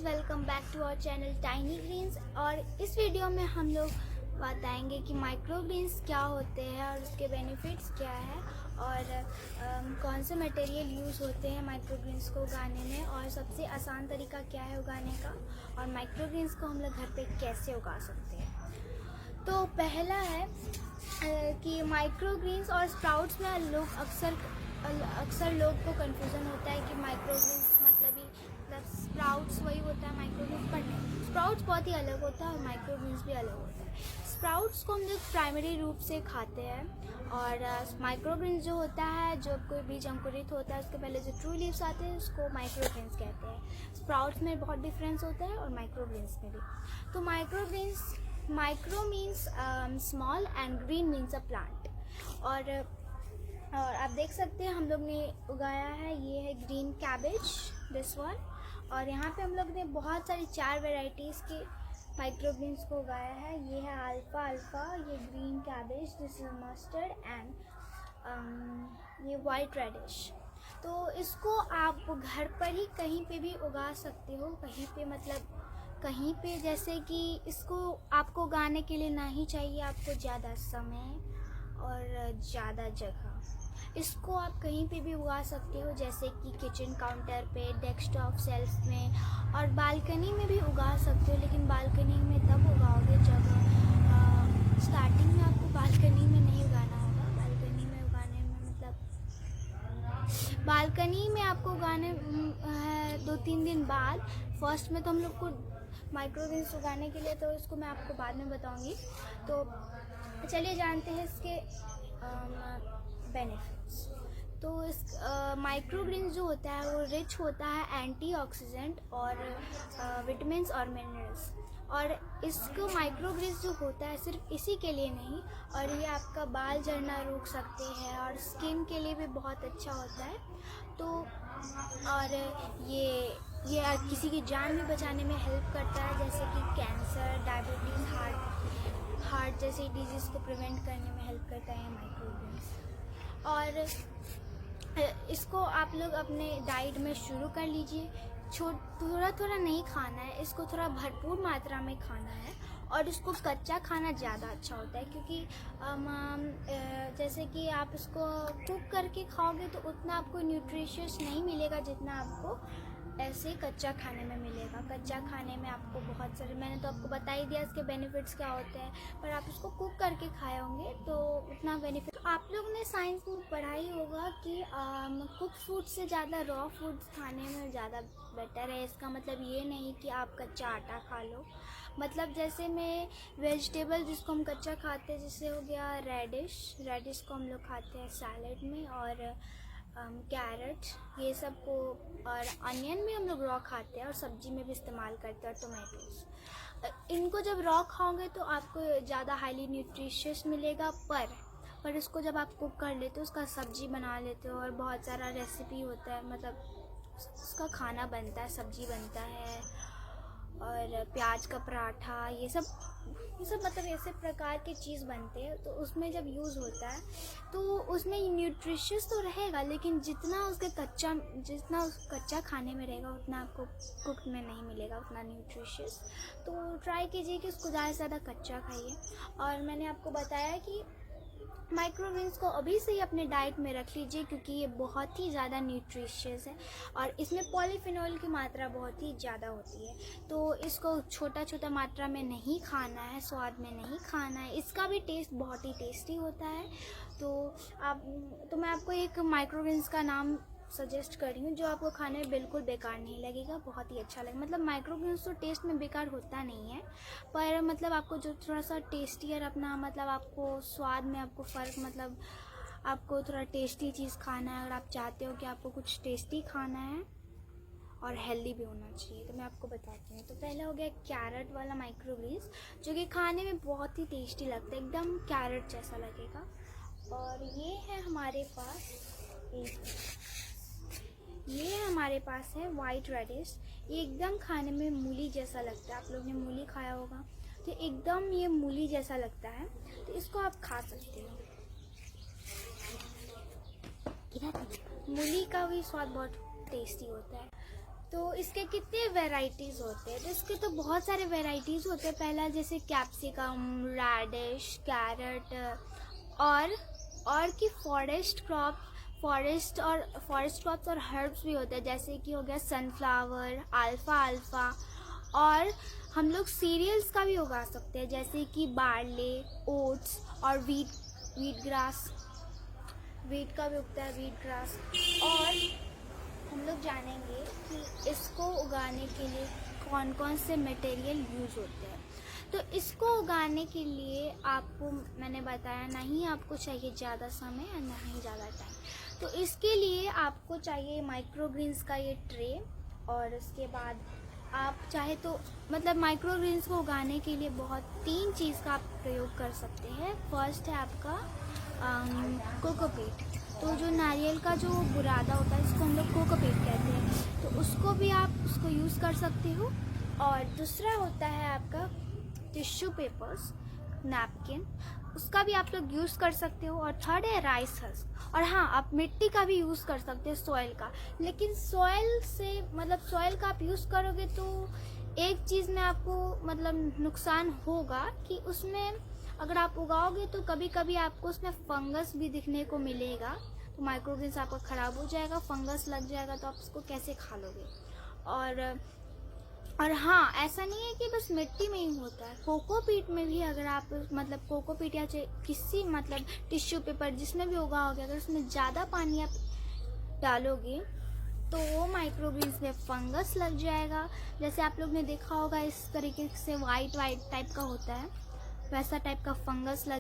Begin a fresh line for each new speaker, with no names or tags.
Welcome back to our channel tiny greens. और इस video में हम लोग बताएंगे कि माइक्रो ग्रीन्स क्या होते हैं और उसके बेनिफिट्स क्या है और कौन से मटेरियल यूज़ होते हैं माइक्रो ग्रीन्स को उगाने में और सबसे आसान तरीका क्या है उगाने का और माइक्रो ग्रीन्स को हम लोग घर पे कैसे उगा सकते हैं। तो पहला है कि माइक्रो ग्रीन्स और स्प्राउट्स में लोग अक्सर लोग को कन्फ्यूज़न होता है कि माइक्रो ग्रीन्स मतलब स्प्राउट्स वही होता है माइक्रो ग्रीन्स, पर नहीं, स्प्राउट्स बहुत ही अलग होता है और माइक्रो ग्रीन्स भी अलग होता है। स्प्राउट्स को हम लोग प्राइमरी रूप से खाते हैं और माइक्रो ग्रीन्स जो होता है, जो कोई बीज अंकुरित होता है उसके पहले जो ट्रू लीव्स आते हैं उसको माइक्रो ग्रीन्स कहते हैं। स्प्राउट्स में बहुत डिफरेंस होता है और माइक्रो ग्रीन्स में भी। तो micro greens, micro means small and green means a plant. और आप देख सकते हैं हम लोग ने उगाया है, ये है ग्रीन कैबेज, दिस वन। और यहाँ पे हम लोग ने बहुत सारी 4 वेराइटीज़ के माइक्रो ग्रीन्स को उगाया है। ये है अल्फा, ये green cabbage, this is mustard and ये वाइट रेडिश। तो इसको आप घर पर ही कहीं पे भी उगा सकते हो, कहीं पे मतलब कहीं पे, जैसे कि इसको आपको उगाने के लिए ना ही चाहिए आपको ज़्यादा समय और ज़्यादा जगह। इसको आप कहीं पे भी उगा सकते हो, जैसे कि किचन काउंटर पे, डेस्कटॉप सेल्फ में और बालकनी में भी उगा सकते हो। लेकिन बालकनी में तब उगाओगे जब स्टार्टिंग में आपको बालकनी में नहीं उगाना होगा। बालकनी में उगाने में मतलब बालकनी में आपको उगाने है 2-3 दिन बाद। फर्स्ट में तो हम लोग को माइक्रो ग्रीन्स उगाने के लिए, तो इसको मैं आपको बाद में बताऊंगी। तो चलिए जानते हैं इसके बेनिफिट्स। तो इस माइक्रो ग्रीन्स जो होता है वो रिच होता है एंटीऑक्सीडेंट और विटामिन्स और मिनरल्स। और इसको माइक्रो ग्रीन्स जो होता है सिर्फ इसी के लिए नहीं, और ये आपका बाल झड़ना रोक सकते हैं और स्किन के लिए भी बहुत अच्छा होता है। तो और ये किसी की जान भी बचाने में हेल्प करता है, जैसे कि कैंसर, डायबिटीज़, हार्ट जैसे डिजीज़ को प्रिवेंट करने में हेल्प करता है माइक्रो ग्रीन्स। और इसको आप लोग अपने डाइट में शुरू कर लीजिए। थोड़ा थोड़ा नहीं खाना है, इसको थोड़ा भरपूर मात्रा में खाना है। और इसको कच्चा खाना ज़्यादा अच्छा होता है, क्योंकि जैसे कि आप इसको कुक करके खाओगे तो उतना आपको न्यूट्रिशियस नहीं मिलेगा जितना आपको ऐसे कच्चा खाने में मिलेगा। कच्चा खाने में आपको बहुत सारे, मैंने तो आपको बता ही दिया इसके बेनिफिट्स क्या होते हैं, पर आप इसको कुक करके खाए होंगे तो उतना बेनिफिट। आप लोग ने साइंस में पढ़ा ही होगा कि कुक फूड से ज़्यादा रॉ फूड्स खाने में ज़्यादा बेटर है। इसका मतलब ये नहीं कि आप कच्चा आटा खा लो। मतलब जैसे में वेजिटेबल जिसको हम कच्चा खाते हैं, जैसे हो गया रेडिश को हम लोग खाते हैं सैलेड में, और कैरेट, ये सब को, और अनियन भी हम लोग रॉ खाते हैं और सब्जी में भी इस्तेमाल करते हैं, और टोमेटोज। इनको जब रॉ खाओगे तो आपको ज़्यादा हाईली न्यूट्रिशियस मिलेगा, पर इसको जब आप कुक कर लेते हो, उसका सब्जी बना लेते हो और बहुत सारा रेसिपी होता है, मतलब उसका खाना बनता है, सब्जी बनता है और प्याज का पराठा, ये सब मतलब ऐसे प्रकार के चीज़ बनते हैं। तो उसमें जब यूज़ होता है तो उसमें न्यूट्रिशियस तो रहेगा, लेकिन जितना कच्चा खाने में रहेगा उतना आपको कुक में नहीं मिलेगा, उतना न्यूट्रिशियस। तो ट्राई कीजिए कि उसको ज़्यादा से ज़्यादा कच्चा खाइए। और मैंने आपको बताया कि माइक्रो ग्रीन्स को अभी से ही अपने डाइट में रख लीजिए, क्योंकि ये बहुत ही ज़्यादा न्यूट्रिशियस है और इसमें पॉलीफिनॉल की मात्रा बहुत ही ज़्यादा होती है। तो इसको छोटा छोटा मात्रा में नहीं खाना है, स्वाद में नहीं खाना है। इसका भी टेस्ट बहुत ही टेस्टी होता है। तो मैं आपको एक माइक्रो ग्रीन्स का नाम सजेस्ट कर रही हूँ जो आपको खाने में बिल्कुल बेकार नहीं लगेगा, बहुत ही अच्छा लगेगा। मतलब माइक्रो ग्रीन्स तो टेस्ट में बेकार होता नहीं है, पर मतलब आपको जो थोड़ा सा टेस्टियर अपना, मतलब आपको स्वाद में आपको फ़र्क, मतलब आपको थोड़ा टेस्टी चीज़ खाना है, अगर आप चाहते हो कि आपको कुछ टेस्टी खाना है और हेल्दी भी होना चाहिए, तो मैं आपको बताती हूँ। तो पहले हो गया कैरेट वाला माइक्रो ग्रीन्स, जो कि खाने में बहुत ही टेस्टी लगता है, एकदम कैरेट जैसा लगेगा। और ये है हमारे पास है वाइट रेडिश। ये एकदम खाने में मूली जैसा लगता है, आप लोग ने मूली खाया होगा, तो एकदम ये मूली जैसा लगता है, तो इसको आप खा सकते हो। मूली का भी स्वाद बहुत टेस्टी होता है। तो इसके कितने वैरायटीज़ होते हैं? तो इसके तो बहुत सारे वैरायटीज़ होते हैं। पहला जैसे कैप्सिकम, रेडिश, कैरेट और की फॉरेस्ट क्रॉप्स और हर्ब्स भी होते हैं, जैसे कि हो गया सनफ्लावर, अल्फा और हम लोग सीरियल्स का भी उगा सकते हैं, जैसे कि बार्ले, ओट्स और वीट का भी उगता है, वीट ग्रास। और हम लोग जानेंगे कि इसको उगाने के लिए कौन कौन से मटेरियल यूज़ होते हैं। तो इसको उगाने के लिए आपको मैंने बताया, नहीं आपको चाहिए ज़्यादा समय और ना ही ज़्यादा टाइम। तो इसके लिए आपको चाहिए माइक्रोग्रीन्स का ये ट्रे, और उसके बाद आप चाहे तो मतलब माइक्रोग्रीन्स को उगाने के लिए तीन चीज़ का आप प्रयोग कर सकते हैं। फर्स्ट है आपका कोकोपीट। तो जो नारियल का जो बुरादा होता है, इसको हम लोग कोकोपीट कहते हैं, तो उसको भी आप उसको यूज़ कर सकते हो। और दूसरा होता है आपका टिश्यू पेपर्स, नैपकिन, उसका भी आप लोग यूज़ कर सकते हो। और थर्ड है राइस हस्क। और हाँ, आप मिट्टी का भी यूज़ कर सकते हैं, सॉइल का। लेकिन सॉइल का आप यूज़ करोगे तो एक चीज़ में आपको मतलब नुकसान होगा कि उसमें अगर आप उगाओगे तो कभी कभी आपको उसमें फंगस भी दिखने को मिलेगा, तो माइक्रोग्रीन्स आपका ख़राब हो जाएगा, फंगस लग जाएगा, तो आप उसको कैसे खा लोगे। और हाँ, ऐसा नहीं है कि बस मिट्टी में ही होता है, कोकोपीट में भी अगर आप मतलब कोकोपीट या किसी मतलब टिश्यू पेपर जिसमें भी उगाओगे, अगर उसमें ज़्यादा पानी आप डालोगे तो वो माइक्रोग्रीन्स में फंगस लग जाएगा। जैसे आप लोग ने देखा होगा, इस तरीके से वाइट टाइप का होता है, वैसा टाइप का फंगस लग